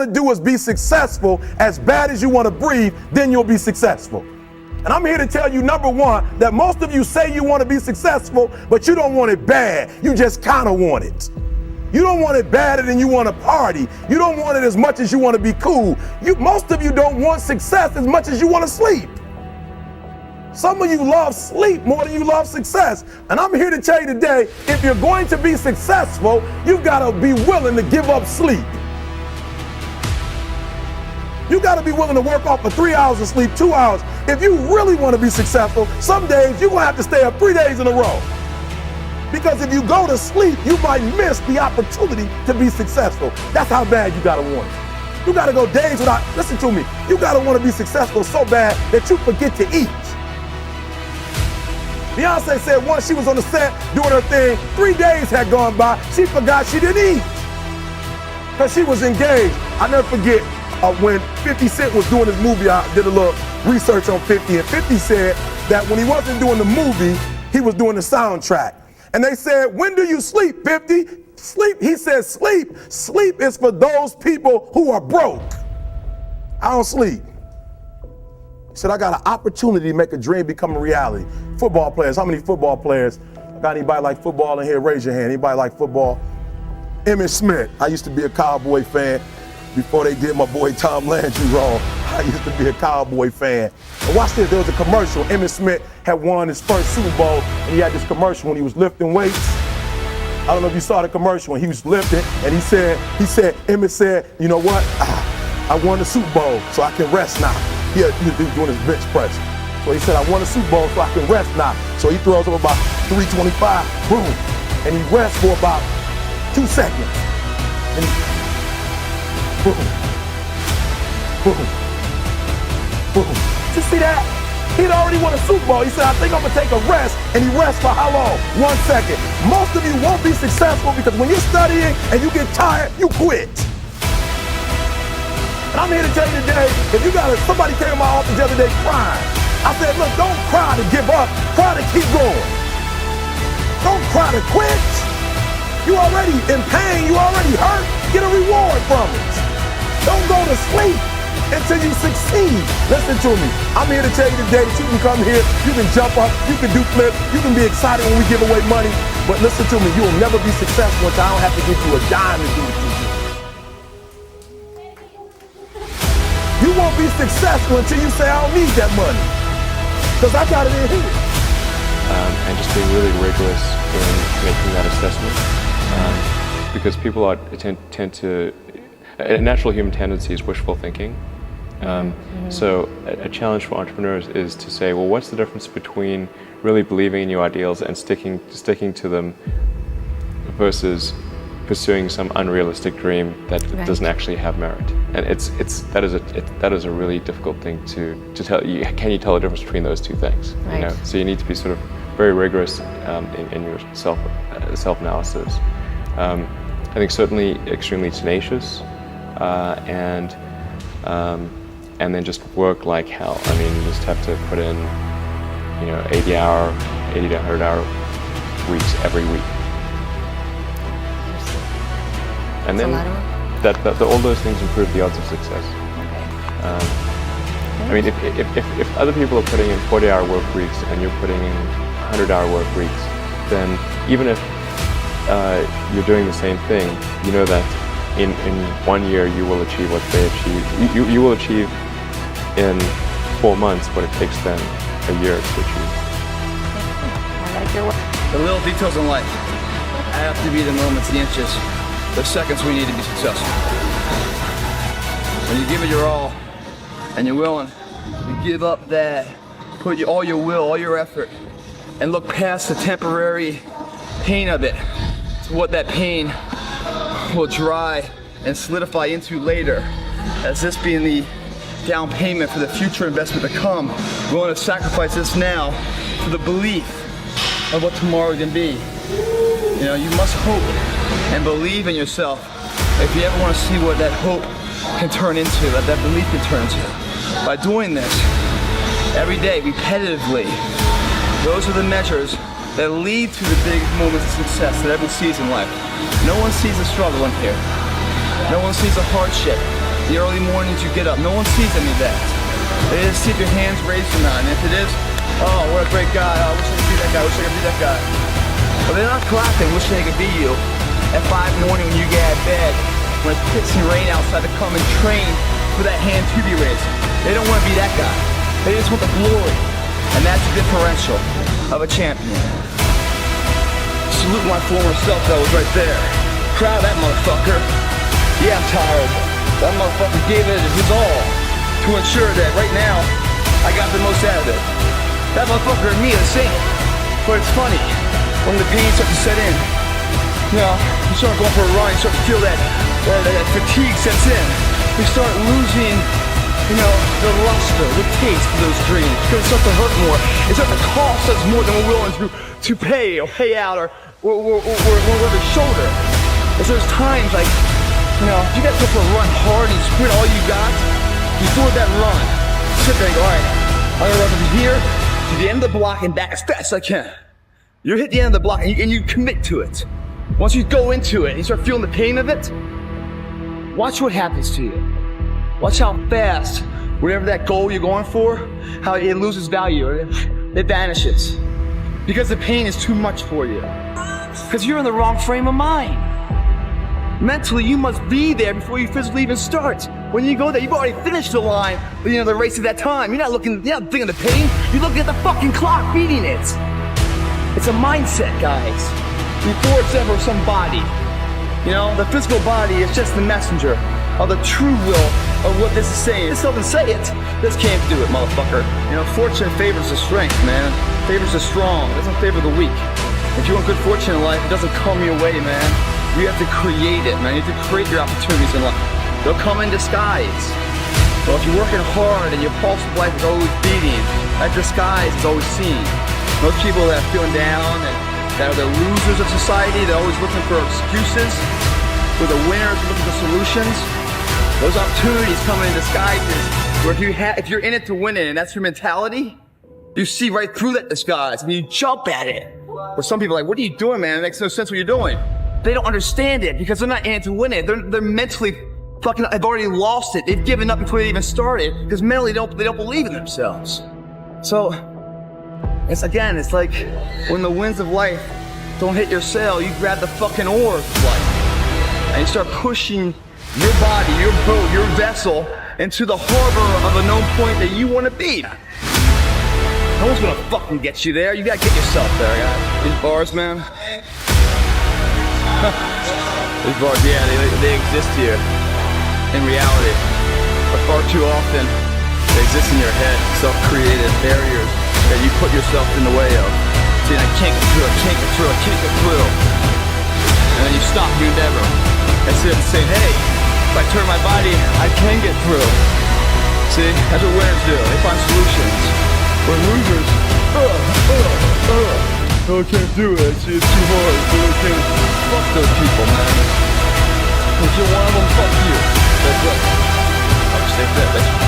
to do is be successful as bad as you want to breathe, then you'll be successful. And I'm here to tell you, number one, that most of you say you want to be successful, but you don't want it bad. You just kind of want it. You don't want it badder than you want to party. You don't want it as much as you want to be cool. Most of you don't want success as much as you want to sleep. Some of you love sleep more than you love success. And I'm here to tell you today, if you're going to be successful, you've got to be willing to give up sleep. You got to be willing to work off for 3 hours of sleep, 2 hours. If you really want to be successful, some days you're going to have to stay up 3 days in a row. Because if you go to sleep, you might miss the opportunity to be successful. That's how bad you got to want it. You got to go days without, listen to me, you got to want to be successful so bad that you forget to eat. Beyonce said once she was on the set doing her thing, 3 days had gone by, she forgot she didn't eat. Because she was engaged. I never forget when 50 Cent was doing his movie, I did a little research on 50, and 50 said that when he wasn't doing the movie, he was doing the soundtrack. And they said, when do you sleep, 50? Sleep, he said, sleep is for those people who are broke. I don't sleep. He said, I got an opportunity to make a dream become a reality. Football players, how many football players? Got anybody like football in here? Raise your hand. Anybody like football? Emmitt Smith. I used to be a Cowboy fan before they did my boy Tom Landry wrong. I used to be a Cowboy fan. And watch this, there was a commercial. Emmitt Smith had won his first Super Bowl, and he had this commercial when he was lifting weights. I don't know if you saw the commercial when he was lifting, and Emmitt said, you know what? I won the Super Bowl, so I can rest now. He was doing his bench press. So he said, I won the Super Bowl, so I can rest now. So he throws up about 325, boom, and he rests for about 2 seconds. And boom, boom, boom. Did you see that? He'd already won a Super Bowl. He said, I think I'm gonna take a rest, and he rests for how long? 1 second. Most of you won't be successful because when you're studying and you get tired, you quit. And I'm here to tell you today, if you somebody came to my office the other day crying. I said, look, don't cry to give up, cry to keep going. Don't cry to quit. You already in pain, you already hurt, get a reward from it. Don't go to sleep until you succeed. Listen to me. I'm here to tell you today that you can come here, you can jump up, you can do flips, you can be excited when we give away money. But listen to me, you will never be successful until I don't have to give you a dime to do what you do. You won't be successful until you say, I don't need that money. Because I got it in here. And just being really rigorous in making that assessment. Because people tend to, a natural human tendency is wishful thinking. So a challenge for entrepreneurs is to say, well, what's the difference between really believing in your ideals and sticking to them versus pursuing some unrealistic dream that doesn't actually have merit? And that is a really difficult thing to tell you. Can you tell the difference between those two things? Right. You know? So you need to be sort of very rigorous in your self-analysis. I think certainly extremely tenacious, and then just work like hell. I mean, you just have to put in, 80 to 100 hour weeks every week. And then all those things improve the odds of success. I mean, if other people are putting in 40-hour work weeks and you're putting in 100-hour work weeks, then even if you're doing the same thing, you know that in 1 year you will achieve what they achieved. You will achieve in 4 months what it takes them a year to achieve. I like your work. The little details in life add up to be the moments, the inches, the seconds we need to be successful. When you give it your all and you're willing to give up that, put all your will, all your effort, and look past the temporary pain of it to what that pain will dry and solidify into later, as this being the down payment for the future investment to come. Willing to sacrifice this now for the belief of what tomorrow can be. You must hope and believe in yourself if you ever want to see what that hope can turn into, that belief can turn into. By doing this every day, repetitively, those are the measures that lead to the big moments of success that everyone sees in life. No one sees the struggle in here. No one sees the hardship. The early mornings you get up, no one sees any of that. They just see if your hands raised or not. And if it is, oh, what a great guy. Oh, I wish I could be that guy. I wish I could be that guy. But they're not clapping, wishing they could be you. At 5 in the morning when you get out of bed, when it's pissing rain outside to come and train for that hand to be raised. They don't want to be that guy. They just want the glory. And that's the differential of a champion. Salute my former self that was right there. Proud of that motherfucker. Yeah, I'm tired. That motherfucker gave it his all to ensure that right now, I got the most out of it. That motherfucker and me are the same. But it's funny, when the pain starts to set in, you know, you start going for a run, you start to feel that fatigue sets in. We start losing, you know, the luster, the taste for those dreams. Because it starts to hurt more. It starts to cost us more than we're willing to pay or pay out or we're over the shoulder. And so there's times like, you know, you gotta go for a run hard and sprint all you got. Before that run, sit there and go, all right, I'm gonna run from here to the end of the block and back as fast as I can. You hit the end of the block and you commit to it. Once you go into it and you start feeling the pain of it, watch what happens to you. Watch how fast, whatever that goal you're going for, how it loses value, it vanishes. Because the pain is too much for you. Because you're in the wrong frame of mind. Mentally, you must be there before you physically even start. When you go there, you've already finished the line, you know, the race at that time. You're not thinking of the pain, you're looking at the fucking clock beating it. It's a mindset, guys. Before it's ever some body. You know, the physical body is just the messenger of the true will of what this is saying. This doesn't say it. This can't do it, motherfucker. You know, fortune favors the strength, man. Favors the strong. It doesn't favor the weak. If you want good fortune in life, it doesn't come your way, man. You have to create it, man. You have to create your opportunities in life. They'll come in disguise. Well, if you're working hard and your pulse of life is always beating, that disguise is always seen. Most people that are feeling down and that are the losers of society, they're always looking for excuses. Where the winners are looking for solutions. Those opportunities come in disguises. Where if you're in it to win it and that's your mentality, you see right through that disguise and you jump at it. Where some people are like, what are you doing, man? It makes no sense what you're doing. They don't understand it because they're not in it to win it. They're mentally fucking, have already lost it. They've given up before they even started because mentally they don't believe in themselves. So, it's like when the winds of life don't hit your sail, you grab the fucking oars of life and you start pushing your body, your boat, your vessel into the harbor of a known point that you want to be. No one's gonna fucking get you there. You gotta get yourself there, guys. These bars, man. These bars, yeah, they exist here in reality. But far too often, they exist in your head, self-created barriers that you put yourself in the way of. Saying, I can't get through, I can't get through, I can't get through. And then you stop your endeavor. Instead of saying, hey, if I turn my body, I can get through. See, that's what winners do. They find solutions. We're losers. Oh, I can't do it. It's too hard. Fuck those people, man. If you're one of them, fuck you. That's it. I'll just say that.